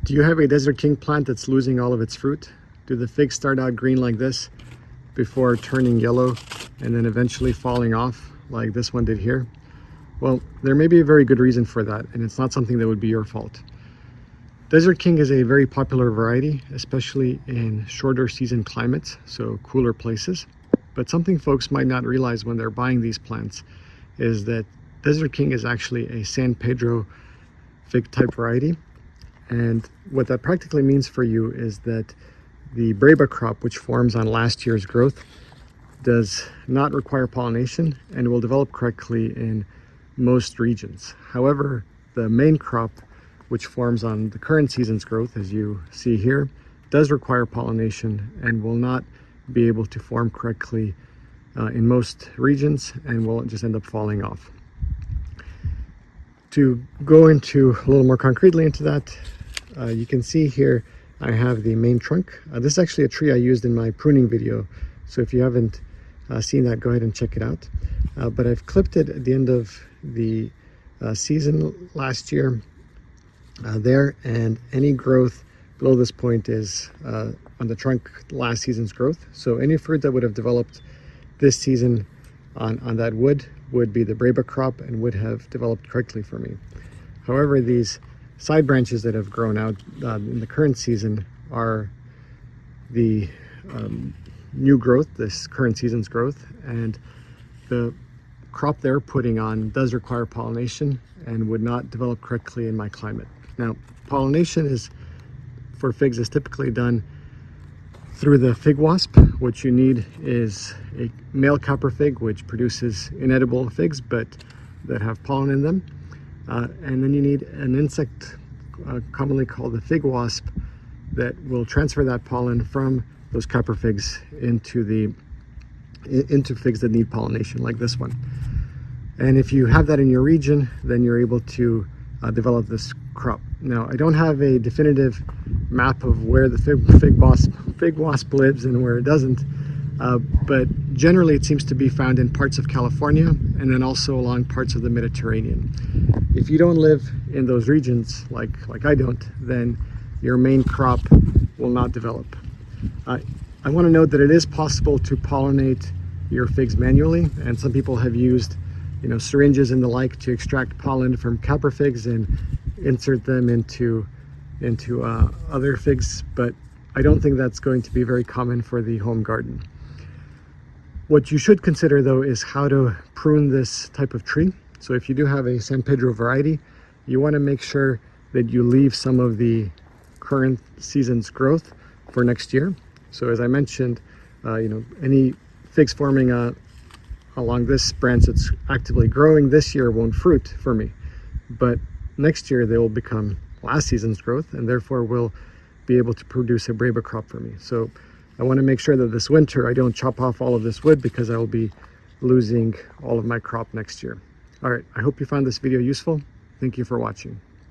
Do you have a Desert King plant that's losing all of its fruit? Do the figs start out green like this before turning yellow and then eventually falling off like this one did here? Well, there may be a very good reason for that, and it's not something that would be your fault. Desert King is a very popular variety, especially in shorter season climates, so cooler places. But something folks might not realize when they're buying these plants is that Desert King is actually a San Pedro fig type variety. And what that practically means for you is that the breba crop, which forms on last year's growth, does not require pollination and will develop correctly in most regions. However, the main crop, which forms on the current season's growth, as you see here, does require pollination and will not be able to form correctly in most regions and will just end up falling off. To go into a little more concretely into that, you can see here I have the main trunk. This is actually a tree I used in my pruning video, so if you haven't seen that, go ahead and check it out. But I've clipped it at the end of the season last year there, and any growth below this point is on the trunk last season's growth. So any fruit that would have developed this season on that wood would be the breba crop and would have developed correctly for me. However, these side branches that have grown out in the current season are the new growth, this current season's growth, and the crop they're putting on does require pollination and would not develop correctly in my climate. Now, pollination for figs is typically done through the fig wasp. What you need is a male copper fig, which produces inedible figs but that have pollen in them. And then you need an insect commonly called the fig wasp that will transfer that pollen from those copper figs into figs that need pollination, like this one. And if you have that in your region, then you're able to develop this crop. Now, I don't have a definitive map of where the fig wasp lives and where it doesn't, but generally it seems to be found in parts of California and then also along parts of the Mediterranean. If you don't live in those regions, like I don't, then your main crop will not develop. I want to note that it is possible to pollinate your figs manually, and some people have used syringes and the like to extract pollen from copper figs and insert them into other figs, but I don't think that's going to be very common for the home garden. What you should consider, though, is how to prune this type of tree. So if you do have a San Pedro variety, you want to make sure that you leave some of the current season's growth for next year. So as I mentioned, any figs forming along this branch that's actively growing this year won't fruit for me, but next year they will become last season's growth and therefore will be able to produce a breba crop for me. So I want to make sure that this winter I don't chop off all of this wood, because I will be losing all of my crop next year. All right, I hope you found this video useful. Thank you for watching.